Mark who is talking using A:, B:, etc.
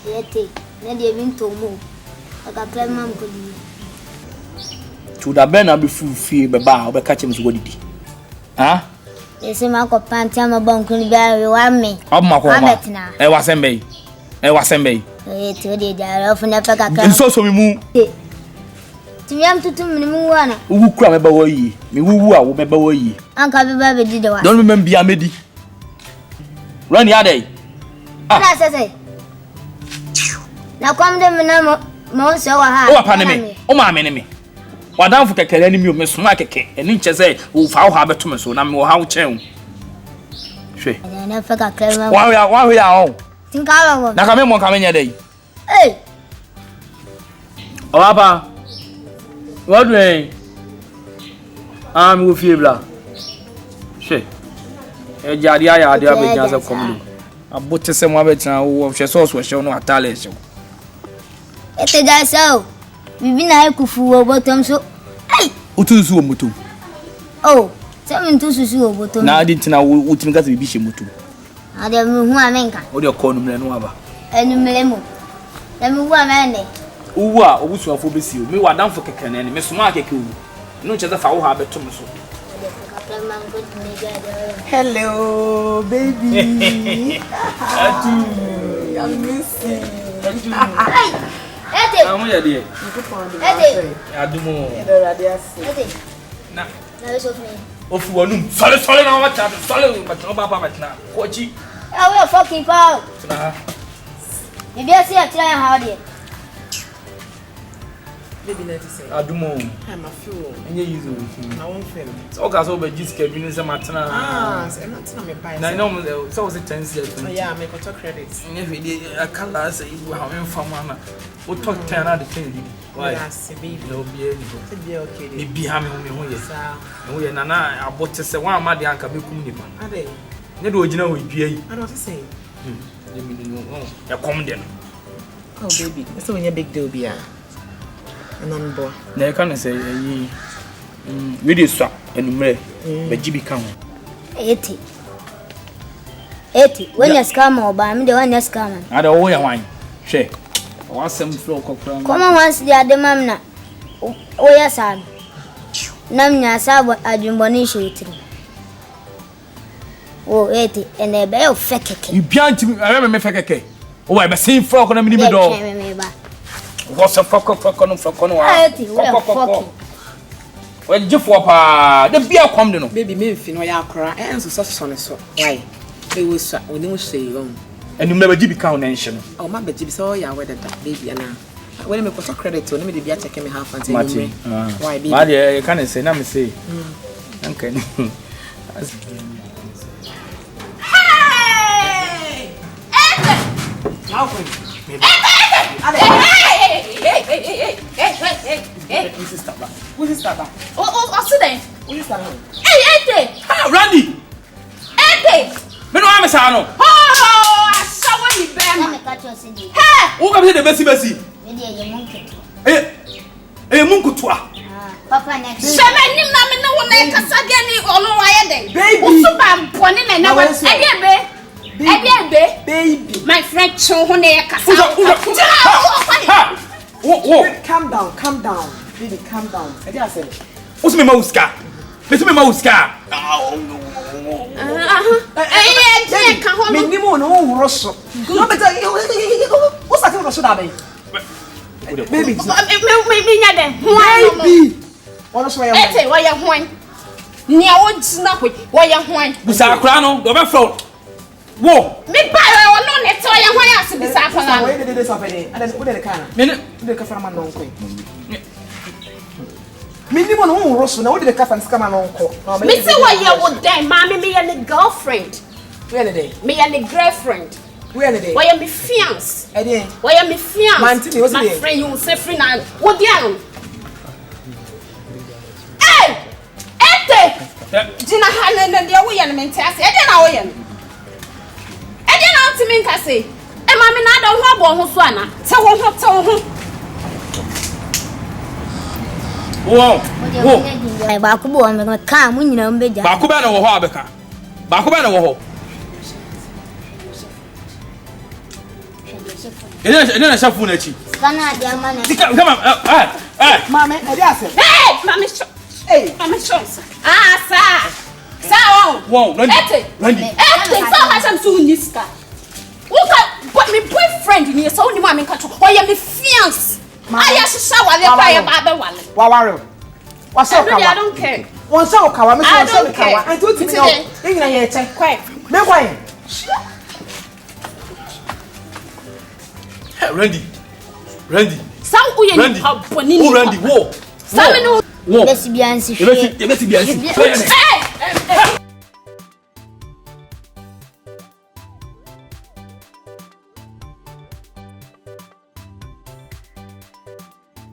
A: Yete, na de binto mo. Aka klema mkodi.
B: Chuda bena be fie be ba o be ka chem so wodidi. Ha?
A: Ese ma ko panti ama banku ni bia we wa me.
B: Abma ko ma. Wasembe. Wasembe.
A: Yete o de jara ofu na peka ka.
B: Nso so mi mu.
A: Timiam tutum ni mu wana.
B: Uwu kura me ba wo yi. Me wuwu a wo me ba wo yi.
A: Anka be ba be di de wa.
B: Don me bia medi. Run ya dey.
A: Ala sese. Na kwam de me na mo so wa ha.
B: O apa ne me. O ma me ne me. Wadanfo kekere ni mi o me soma keke. Eni nche se wo fa wo ha beto me so na me wo ha wo chen. Hwe.
A: Na peka klema.
B: Wa ya o.
A: Tinka wa.
B: Na ka me mo ka me nya dey.
A: Eh.
B: O apa. What way? Wo fie bla. Hwe. E jadi aya ade abenya se komdo. Abote se mo abetina wo hwe sauce wo hwe no atale hwe.
A: Ete da so. Bibi na ekufu wo botom so. Ai,
B: Utusu wo mutum.
A: oh, se me ntususu wo botom.
B: Na adi ntina wo timi ka se bibi hye mutum.
A: Ade me hu amenka.
B: O de ko no mle no aba.
A: Enumele mo. Na me hu amene.
B: Uwu a obusuafo besi o. Me wadanfo keke na ne me soma keke o. No nche se fa wo ha beto me so.
C: Hello, baby.
B: Atu.
C: I miss you.
A: Ete.
B: Amu ya de.
A: Ete.
B: Adumo.
A: Ete.
B: Na.
A: Na so fun.
B: Ofu wonum. Sole na wa cha. Sole ma tna ba na. Ko chi.
A: I will fucking fall.
B: Tna.
A: Bibi asi atira ya ha de.
C: Baby, let me say.
B: Adumo.
C: I'm a fool.
B: Enye yizo.
C: I won't film.
B: So ka so be jiske bi ni se matna.
C: So I'm not me buy.
B: Na no so was it 10 years.
C: Yeah, make auto credits.
B: Nye fi de akala say you ha me fama na. O talk 10 na the 10 di. Why?
C: Yes, baby.
B: No be any.
C: Be okay.
B: Ni bi ha me ho ye.
C: Sa.
B: No ye na na abote se wan ma de anka be kum nipa.
C: Ade.
B: Ne do ogina ho dua yi.
C: I don't say.
B: Ye mi no. Ya kom de no.
C: Oh, baby. So when you big deal be and boy.
B: Na e kan say yi video swap enumre be gibi kan ho.
A: Ete. Ete, when you scam oba, me the one you scam.
B: Ada wo ya hwan. Hwe. O asem fro kokra.
A: Come on once the ademam na. O ya san. Nam nya sabo adwumboni shotiri. Oh, ete, and e be o fekeke.
B: You bianti me fekeke. O wa be sin fro ko na mi do. What's a fuck no wa.
A: Ete, we fucking.
B: Well, Jeffo pa, the beer come no.
C: Baby, me fi no ya akra. So so. Why? They will say we no say wrong.
B: And you never gibi kan na nche no.
C: Oh, my baby, so ya weather that baby ana. When me auto credit to, let me be check me half and say why baby.
B: Ma dey can say na me say. Okay.
D: Hey!
C: How come?
D: Hey!
B: This is Taba.
C: Who is that?
D: Oh, student.
C: Who is that?
D: Hey,
B: Ah, Randy.
D: Ete!
B: Me no am sa no.
D: Oh, I saw what you
A: Na
D: been.
A: me catch you sidi.
D: Hey!
B: Wo ka be de besi.
A: Me dey ye monkey.
B: Munku toa.
A: Papa next.
D: Sheme nim na me no na kasa de ni ono wa ye den.
C: Baby.
D: Usu ba mpone na wa. Ebe.
C: Baby.
D: My friend chon ho na ye kasa.
B: Wo.
C: Calm down. Baby, calm down. I said.
B: What's me mauska? Me mauska.
D: Eh, ka ho
C: Me
D: no.
C: ni mo no rosso. No better. What's that rosso da baby? Baby.
D: Me nya den.
C: Baby. What so ya?
D: Ete, wa ye hwan. Nia wo gina ko, wa ye hwan.
B: Busa akra no, do be fro. Wo.
D: Me ba wa no ne to ye hwan ase bisa akwa
C: Where did this happen? And then what did the car?
B: Me
C: The car man no ko. Me ni mo no rosso. Now what did the car fan scam man no.
D: Me say wa ye wo den, mommy me ye ne girlfriend.
C: Where the day?
D: Me ye ne girlfriend.
C: Where the day?
D: Wa ye me fiance.
C: Ede.
D: Wa ye me fiance.
C: Mantini, what's
D: my
C: it?
D: friend you say free na. Wo dia. Hey! Ete! Jina ha na dia wo ye ne mente ase. Ede na wo ye. Ede na ntimi nka se. E ma me na da ho abo ho so ana. Te wo ho.
B: Wo.
A: Ba ku bo me ka mu nyina mbeja.
B: Ba ku be na wo ho abeka. Ba ku be na wo ho. na shafu na chi.
A: Kana dia mana.
B: Come on.
C: Mama, I just said.
D: Hey, mama show. Hey, mama show. Sir.
B: Wow, Randy.
D: Sir, I am so niska. But my boyfriend ni so ni mama nka to. Oya me fiance. Aya shisha wale kwa ya baba wale.
C: Wawaro. Wasa okawa.
D: I don't care.
C: Wasa okawa, me so okawa. And to me no. Ingina ye che.
D: Quiet.
C: Me why?
B: Randy.
D: Some uye ni haboni ni.
B: Randy, wo.
D: Some no.
A: Besi biansi.
B: Besi biansi.
D: Hey.